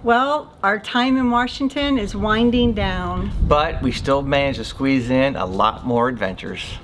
Well, our time in Washington is winding down. But we still managed to squeeze in a lot more adventures.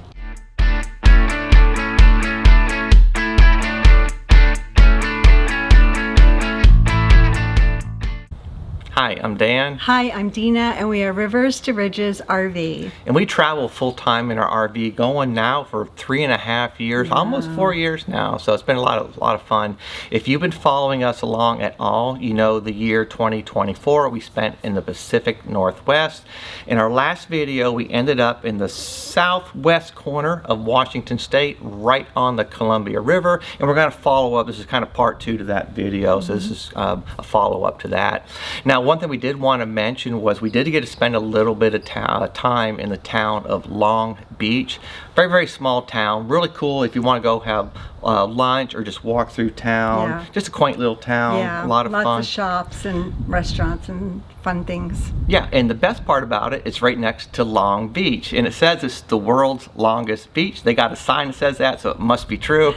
Hi, I'm Dan. Hi, I'm Deena, and we are Rivers to Ridges RV. And we travel full-time in our RV, going now for 3.5 years, almost 4 years now. So it's been a lot of fun. If you've been following us along at all, you know the year 2024 we spent in the Pacific Northwest. In our last video, we ended up in the southwest corner of Washington State, right on the Columbia River. And we're going to follow up. This is kind of part 2 to that video. So this is a follow-up to that. Now, one thing we did want to mention was we did get to spend a little bit of time in the town of Long Beach. Very, very small town. Really cool if you want to go have lunch or just walk through town. Yeah. Just a quaint little town. Yeah, a lot of fun. Lots of shops and restaurants and fun things. Yeah, and the best part about it, it's right next to Long Beach. And it says it's the world's longest beach. They got a sign that says that, so it must be true.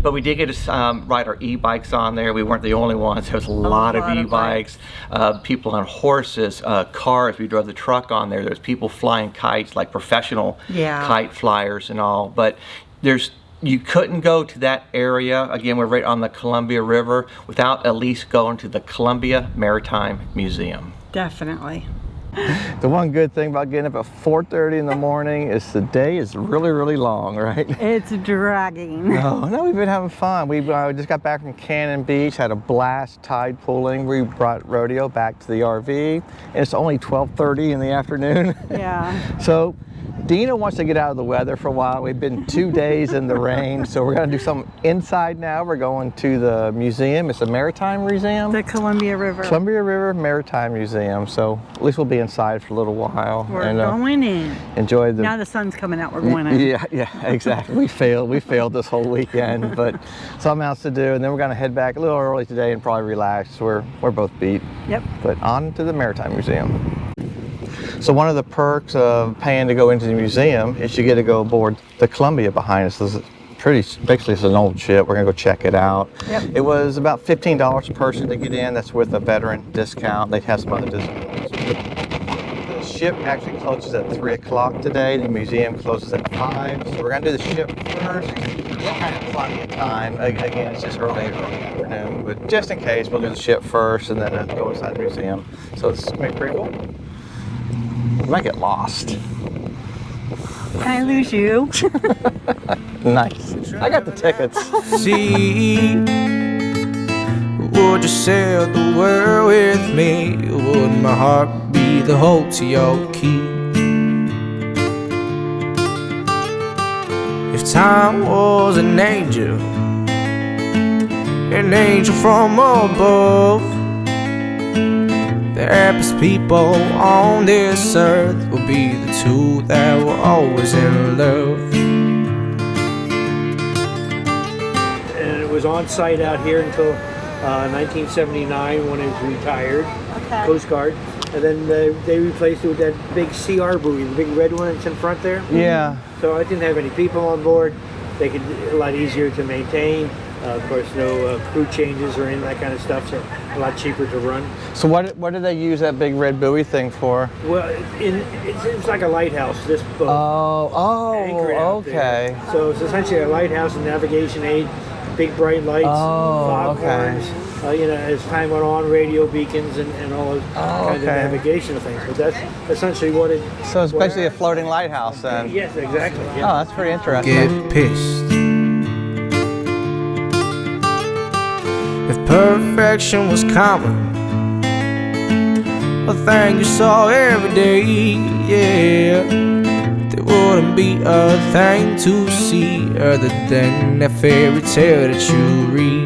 But we did get to ride our e-bikes on there. We weren't the only ones. There was a lot of e-bikes. People on horses, cars. We drove the truck on there. There's people flying kites, like professional kite flyers and all. But you couldn't go to that area, again, we're right on the Columbia River, without at least going to the Columbia Maritime Museum. Definitely. The one good thing about getting up at 4:30 in the morning is the day is really, really long, right? It's dragging. No, we've been having fun. We just got back from Cannon Beach, had a blast tide pooling. We brought rodeo back to the RV, and it's only 12:30 in the afternoon. Yeah. So Deena wants to get out of the weather for a while. We've been 2 days in the rain, so we're going to do something inside now. We're going to the museum. It's a maritime museum. The Columbia River. Columbia River Maritime Museum. So at least we'll be inside for a little while. We're going in. Enjoy the. Now the sun's coming out. We're going in. Yeah, exactly. We failed this whole weekend, but something else to do, and then we're going to head back a little early today and probably relax. We're both beat. Yep. But on to the Maritime Museum. So one of the perks of paying to go into the museum is you get to go aboard the Columbia behind us. This is basically it's an old ship. We're gonna go check it out. Yep. It was about $15 a person to get in. That's with a veteran discount. They have some other discounts. The ship actually closes at 3 o'clock today. The museum closes at 5. So we're gonna do the ship first. We'll have plenty of time. Again, it's just early afternoon, but just in case, we'll do the ship first and then go inside the museum. So it's gonna be pretty cool. We might get lost. Can I lose you? Nice. I got the tickets. See, would you sail the world with me? Would my heart be the hope to your key? If time was an angel from above, the happiest people on this earth will be the two that were always in love. And it was on site out here until 1979 when it was retired, Coast Guard. And then they replaced it with that big CR buoy, the big red one that's in front there. Yeah. So I didn't have any people on board. They could a lot easier to maintain. Of course, no crew changes or any of that kind of stuff, so a lot cheaper to run. So what did they use that big red buoy thing for? Well, it's like a lighthouse, this boat. Oh, okay. There. So it's essentially a lighthouse and navigation aid, big bright lights, foghorns. As time went on, radio beacons and all those kinds of navigational things. But that's essentially what it. So it's basically a floating lighthouse then. Yes, exactly. Yeah. Oh, that's pretty interesting. Get pissed. If perfection was common, a thing you saw every day, yeah, there wouldn't be a thing to see other than that fairy tale that you read.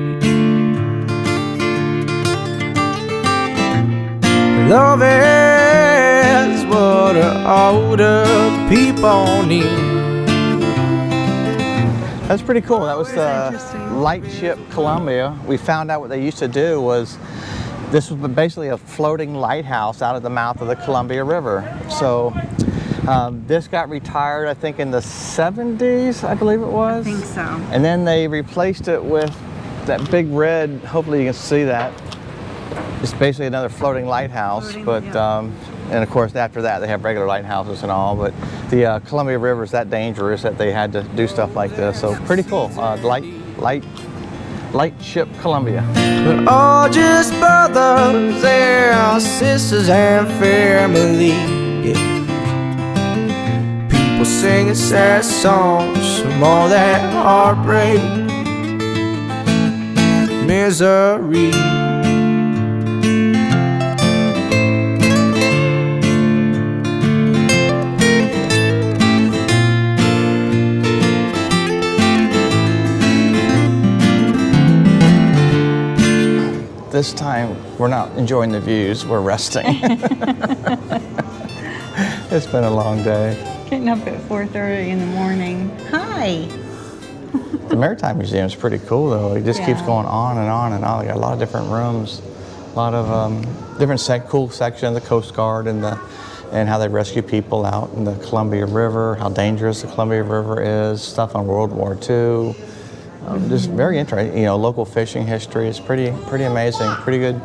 Love is what older people need. That's pretty cool. That was the lightship Columbia. We found out what they used to do was this was basically a floating lighthouse out of the mouth of the Columbia River. So this got retired, I think, in the 70s, I believe it was. I think so. And then they replaced it with that big red, hopefully you can see that. It's basically another floating lighthouse, but and of course after that they have regular lighthouses and all. But the Columbia River is that dangerous that they had to do stuff like this. So pretty cool. Light ship Columbia. We're all just brothers and sisters and family. Yeah. People singing sad songs from all that heartbreak, misery. This time we're not enjoying the views, we're resting. It's been a long day. Getting up at 4:30 in the morning. Hi. The Maritime Museum is pretty cool though. It just keeps Yeah. going on and on and on. They got a lot of different rooms, a lot of different cool sections of the Coast Guard and how they rescue people out in the Columbia River, how dangerous the Columbia River is, stuff on World War II. Just very interesting, you know, local fishing history. It's pretty amazing, pretty good.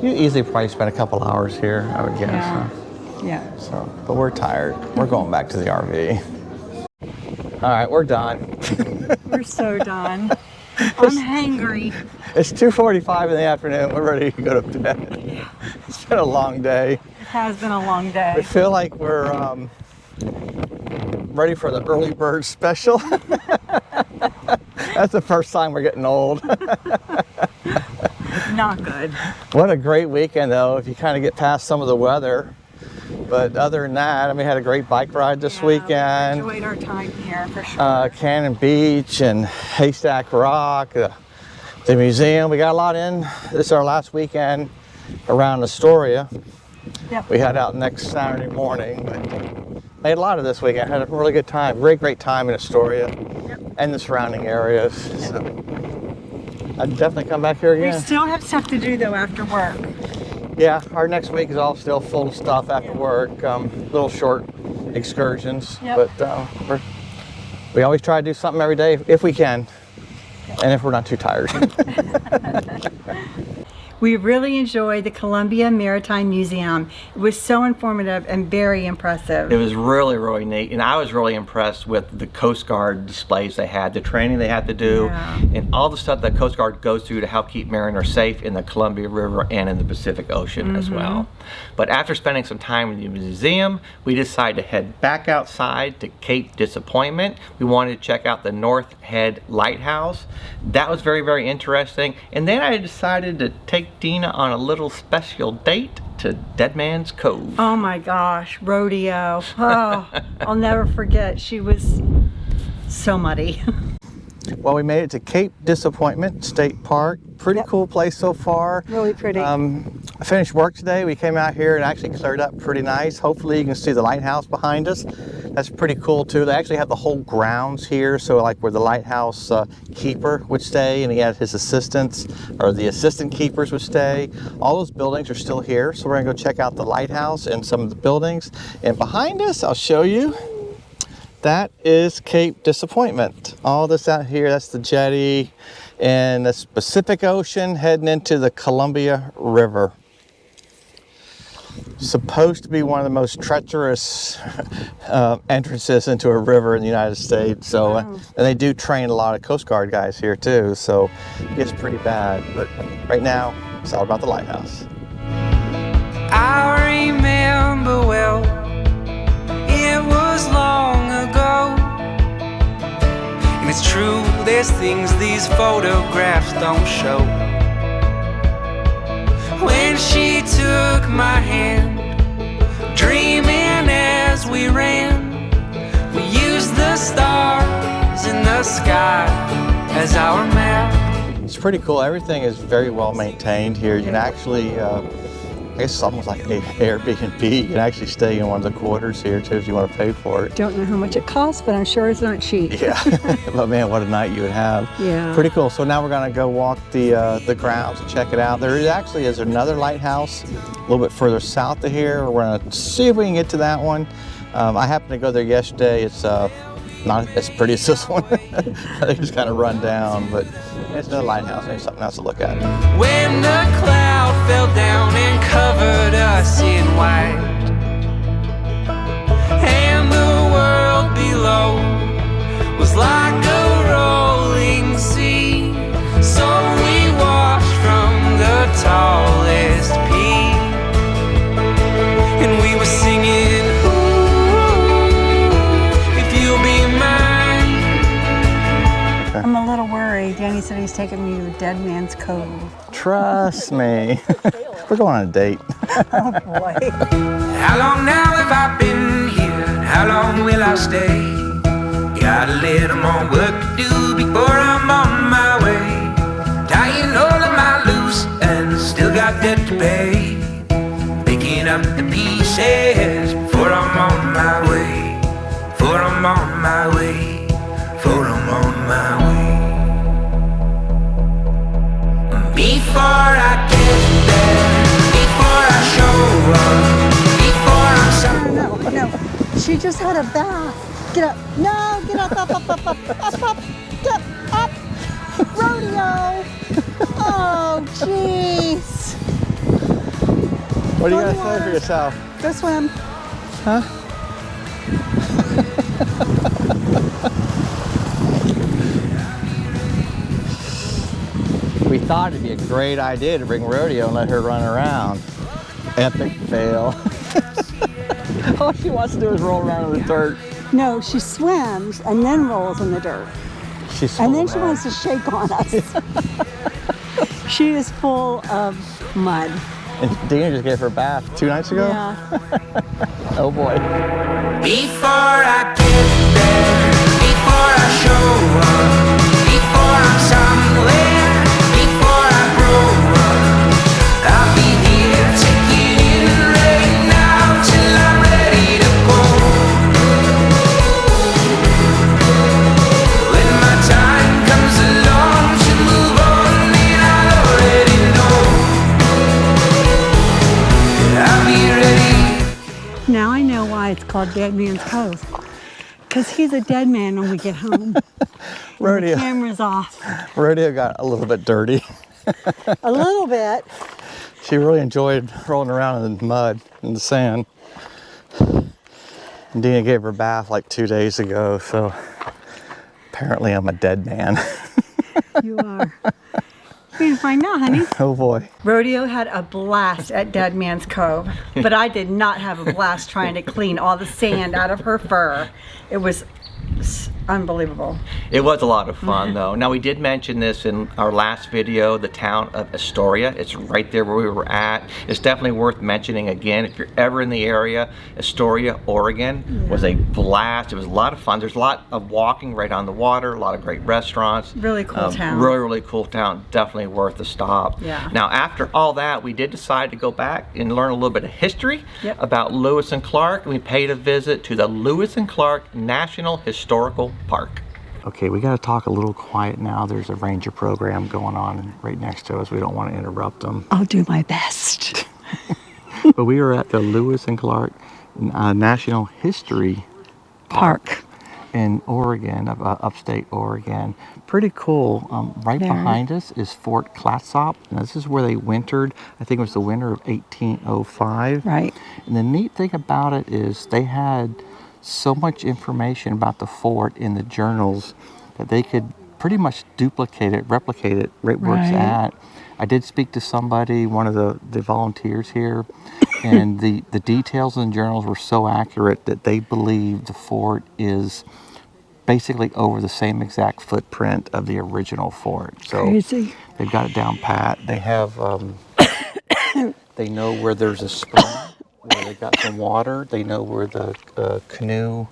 You easily probably spend a couple hours here, I would guess. Yeah. Huh? Yeah. So, but we're tired. We're going back to the RV. All right, we're done. We're so done. I'm hangry. It's 2:45 in the afternoon. We're ready to go to bed. It's been a long day. It has been a long We day. feel like we're ready for the early bird special. That's the first time we're getting old. Not good. What a great weekend though, if you kind of get past some of the weather. But other than that, I mean, we had a great bike ride this weekend. We enjoyed our time here for sure. Cannon Beach and Haystack Rock, the museum. We got a lot in. This is our last weekend around Astoria. Yep. We head out next Saturday morning, but made a lot of this weekend. Had a really good time. Great time in Astoria and the surrounding areas. So I'd definitely come back here We again. still have stuff to do though after work. Yeah, our next week is all still full of stuff after work. Little short excursions, Yep. but we always try to do something every day if we can, and if we're not too tired. We really enjoyed the Columbia Maritime Museum. It was so informative and very impressive. It was really neat, and I was really impressed with the Coast Guard displays they had, the training they had to do, Yeah. and all the stuff that Coast Guard goes through to help keep mariners safe in the Columbia River and in the Pacific Ocean as well. But after spending some time in the museum, we decided to head back outside to Cape Disappointment. We wanted to check out the North Head Lighthouse. That was very interesting. And then I decided to take Deena on a little special date to Deadman's Cove. Oh my gosh, rodeo. Oh, I'll never forget. She was so muddy. Well, we made it to Cape Disappointment State Park. Pretty cool place so far. Really pretty. I finished work today. We came out here and actually cleared up pretty nice. Hopefully you can see the lighthouse behind us. That's pretty cool too. They actually have the whole grounds here. So like where the lighthouse keeper would stay and he had his assistants, or the assistant keepers would stay. All those buildings are still here. So we're gonna go check out the lighthouse and some of the buildings. And behind us, I'll show you. That is Cape Disappointment. All this out here, that's the jetty and the Pacific Ocean heading into the Columbia River. Supposed to be one of the most treacherous entrances into a river in the United States. So, and they do train a lot of Coast Guard guys here too. So it gets pretty bad. But right now, it's all about the lighthouse. I remember well, it was long ago. And it's true, there's things these photographs don't show. When she took my hand, dreaming as we ran, we used the stars in the sky as our map. It's pretty cool. Everything is very well maintained here. You can actually, I guess it's almost like an Airbnb. You can actually stay in one of the quarters here too if you want to pay for it. Don't know how much it costs, but I'm sure it's not cheap. Yeah, but man, what a night you would have. Yeah. Pretty cool. So now we're gonna go walk the grounds and check it out. There actually is another lighthouse a little bit further south of here. We're gonna see if we can get to that one. I happened to go there yesterday. It's not as pretty as this one. They just kind of run down, but it's no lighthouse. There's something else to look at. When the cloud fell down and covered us in white, and the world below was like a rolling sea, so we watched from the tallest peak, and we were singing, ooh, if you'll be mine. I'm a little worried. Danny said he's taking me to Deadman's Cove. Trust me. We're going on a date. Oh boy. How long now have I been here? How long will I stay? Got a little more work to do before I'm on my way. Tying all of my loose ends, still got debt to pay. Picking up the pieces before I'm on my way. Before I'm on my way. Before I'm on my way. Before I get there, before I show up, before I'm No. She just had a bath. Get up. No, get up, up. Get up. Rodeo. Oh, jeez. What do you Go got to to say for water. yourself? Go swim. Huh? We thought it'd be a great idea to bring Rodeo and let her run around. Epic fail. All she wants to do is roll around in the dirt. No, she swims and then rolls in the dirt. She's so And then she mad. wants to shake on us. She is full of mud. And Deena just gave her a bath 2 nights ago? Yeah. Oh boy. before I get there, before I show up, before I'm somewhere, before I grow up, I'll be here taking it right now till I'm ready to go. When my time comes along to move on, then I'll already know that I'll be ready. Now I know why it's called Deadman's Cove. Because he's a dead man when we get home. Rodeo. The camera's off. Rodeo got a little bit dirty. A little bit. She really enjoyed rolling around in the mud and the sand. And Deena gave her a bath like 2 days ago, so apparently I'm a dead man. You are. You're gonna find out, honey. Oh boy. Rodeo had a blast at Deadman's Cove, but I did not have a blast trying to clean all the sand out of her fur. It was unbelievable. It was a lot of fun though. Now we did mention this in our last video, the town of Astoria. It's right there where we were at. It's definitely worth mentioning again. If you're ever in the area, Astoria, Oregon was a blast. It was a lot of fun. There's a lot of walking right on the water, a lot of great restaurants. Really cool town. Really, really cool town. Definitely worth a stop. Yeah. Now after all that, we did decide to go back and learn a little bit of history Yep. about Lewis and Clark. We paid a visit to the Lewis and Clark National Historical Park. Okay, we got to talk a little quiet now. There's a ranger program going on right next to us. We don't want to interrupt them. I'll do my best. But we are at the Lewis and Clark National History Park. in Oregon, upstate Oregon. Pretty cool. Right There. behind us is Fort Clatsop. Now, this is where they wintered. I think it was the winter of 1805. Right. And the neat thing about it is they had so much information about the fort in the journals that they could pretty much duplicate it, replicate it right where it's Right. at. I did speak to somebody, one of the volunteers here, and the details in the journals were so accurate that they believe the fort is basically over the same exact footprint of the original fort. So Crazy. they've got it down pat. They have, they know where there's a spring, where they got some water. They know where the canoe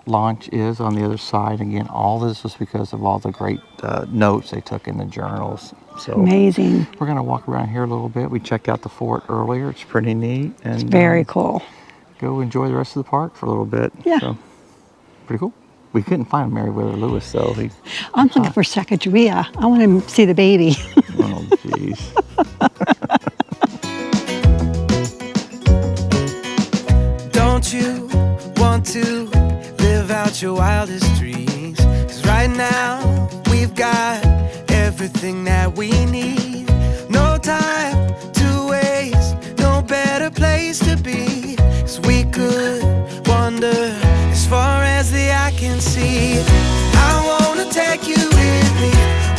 launch is on the other side. Again, all this was because of all the great notes they took in the journals. So Amazing. we're gonna walk around here a little bit. We checked out the fort earlier. It's pretty neat. And Very cool. go enjoy the rest of the park for a little bit. Yeah. So, pretty cool. We couldn't find Meriwether Lewis though. I'm looking for Sacagawea. I want to see the baby. Oh jeez. Don't you want to live out about your wildest dreams. 'Cause right now, we've got everything that we need. No time to waste, no better place to be. 'Cause we could wander as far as the eye can see. I wanna take you with me.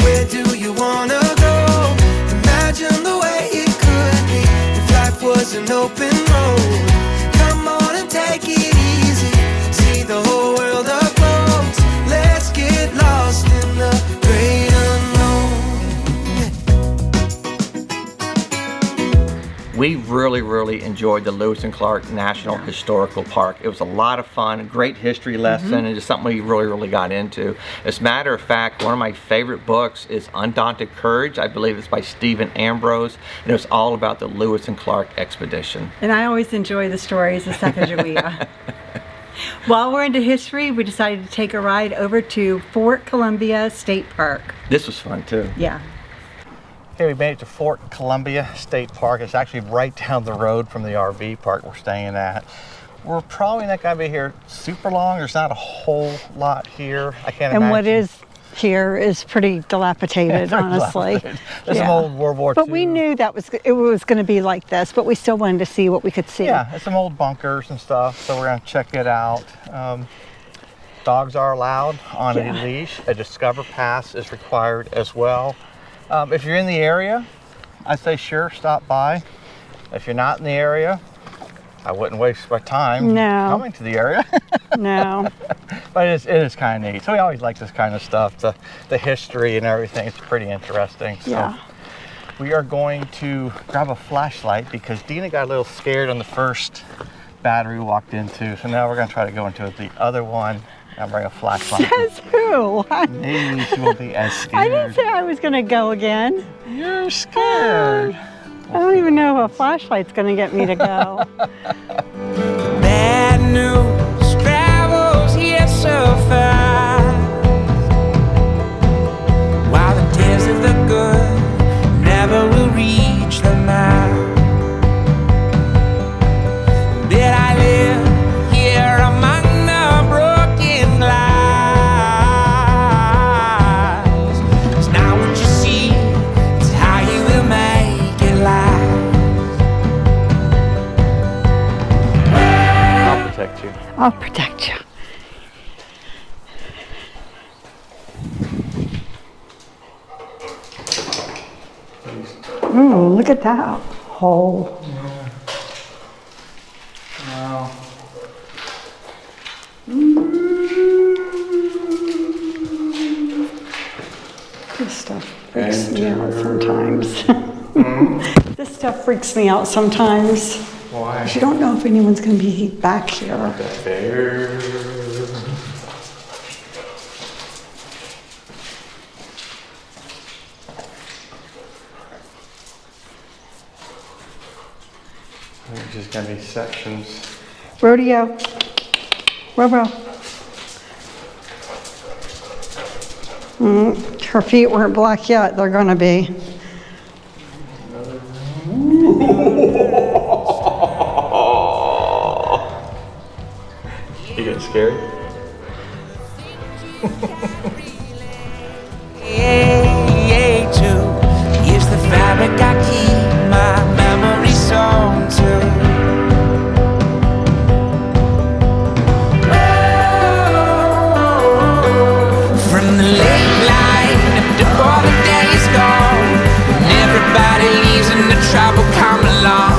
Where do you wanna go? Imagine the way it could be if life was an open road. Come on and take it easy. See the whole world up close. Let's get lost in the great unknown. We really enjoyed the Lewis and Clark National Historical Park. It was a lot of fun, a great history lesson, and just something we really got into. As a matter of fact, one of my favorite books is Undaunted Courage. I believe it's by Stephen Ambrose, and it was all about the Lewis and Clark expedition. And I always enjoy the stories of Sacagawea. While we're into history, we decided to take a ride over to Fort Columbia State Park. This was fun too. Yeah. Okay, we made it to Fort Columbia State Park. It's actually right down the road from the RV park we're staying at. We're probably not going to be here super long. There's not a whole lot here. I can't imagine. And what is here is pretty dilapidated, honestly. There's some old World War II. But we knew that it was going to be like this, but we still wanted to see what we could see. Yeah, it's some old bunkers and stuff, so we're going to check it out. Dogs are allowed on a leash. A Discover Pass is required as well. If you're in the area, I'd say sure, stop by. If you're not in the area, I wouldn't waste my time coming to the area. No. But it is kind of neat. So we always like this kind of stuff, the history and everything. It's pretty interesting. So we are going to grab a flashlight because Deena got a little scared on the first battery we walked into. So now we're going to try to go into the other one. I'll bring a flashlight. Says who? Maybe she won't be as scared. I didn't say I was going to go again. You're scared. I don't even know if a flashlight's going to get me to go. Bad news travels here so fast, while the tears of the good never will reach the mouth. Did I live here among the broken lies? It's not what you see, it's how you will make it last. I'll protect you. I'll protect you. Ooh, look at that hole. Wow. This stuff freaks me out sometimes. This stuff freaks me out sometimes. Why? You don't know if anyone's going to be back here. The bear. There's just going to be sections. Rodeo. Her feet weren't black yet. They're going to be. You getting scared? Here's the fabric I keep my memories sewn to. From the late light before the day is gone, when everybody leaves and the trouble come along,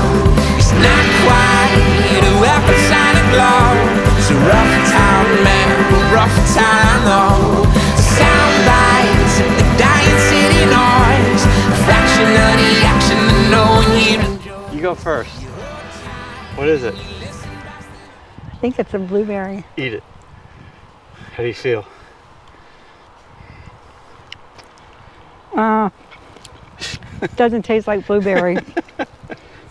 it's not quite a weapon sign of glow. It's a rough town, man, rough town, I know. Sound bites of the dying city noise, a fraction of the action that no one here enjoys. You go first. What is it? I think it's a blueberry. Eat it. How do you feel? Doesn't taste like blueberry.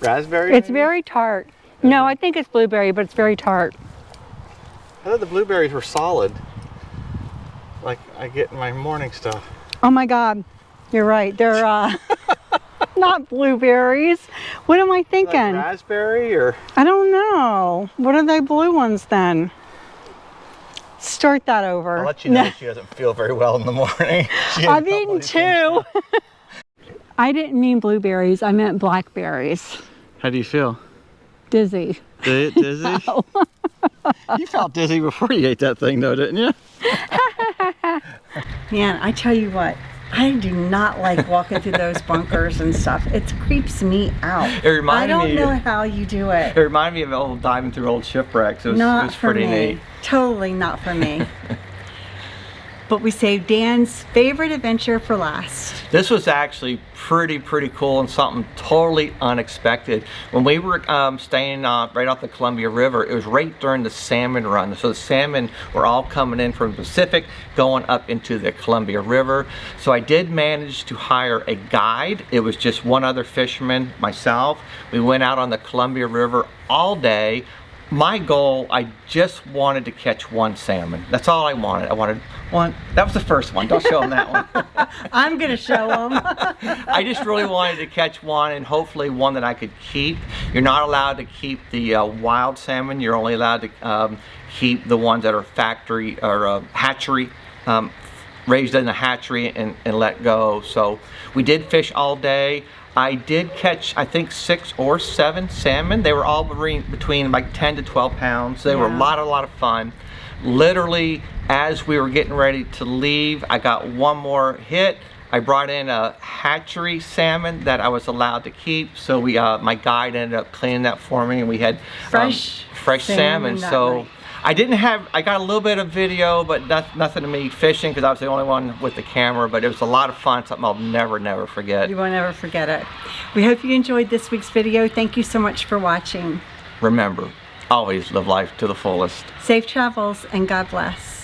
Raspberry? It's maybe? very tart. No, I think it's blueberry, but it's very tart. I thought the blueberries were solid. Like I get in my morning stuff. Oh my God, you're right. They're not blueberries. What am I thinking? Like raspberry or? I don't know. What are they blue ones then? Start that over. I'll let you know she doesn't feel very well in the morning. I've eaten 2. I didn't mean blueberries, I meant blackberries. How do you feel? Dizzy. Dizzy? No. You felt dizzy before you ate that thing though, didn't you? Man, I tell you what, I do not like walking through those bunkers and stuff. It creeps me out. I don't know how you do it. It reminded me of old diving through old shipwrecks. It was pretty neat. Totally not for me. But we saved Dan's favorite adventure for last. This was actually pretty cool and something totally unexpected. When we were staying right off the Columbia River, it was right during the salmon run. So the salmon were all coming in from the Pacific, going up into the Columbia River. So I did manage to hire a guide. It was just one other fisherman, myself. We went out on the Columbia River all day. My goal, I just wanted to catch 1 salmon. That's all I wanted. I wanted one. That was the first one. Don't show them that one. I'm going to show them. I just really wanted to catch 1, and hopefully one that I could keep. You're not allowed to keep the wild salmon. You're only allowed to keep the ones that are factory or hatchery, raised in a hatchery and let go. So we did fish all day. I did catch, I think, 6 or 7 salmon. They were all between like 10 to 12 pounds. They were a lot of fun. Literally, as we were getting ready to leave, I got one more hit. I brought in a hatchery salmon that I was allowed to keep. So my guide ended up cleaning that for me, and we had fresh salmon. So I got a little bit of video, but nothing of me fishing because I was the only one with the camera, but it was a lot of fun, something I'll never forget. You won't ever forget it. We hope you enjoyed this week's video. Thank you so much for watching. Remember, always live life to the fullest. Safe travels and God bless.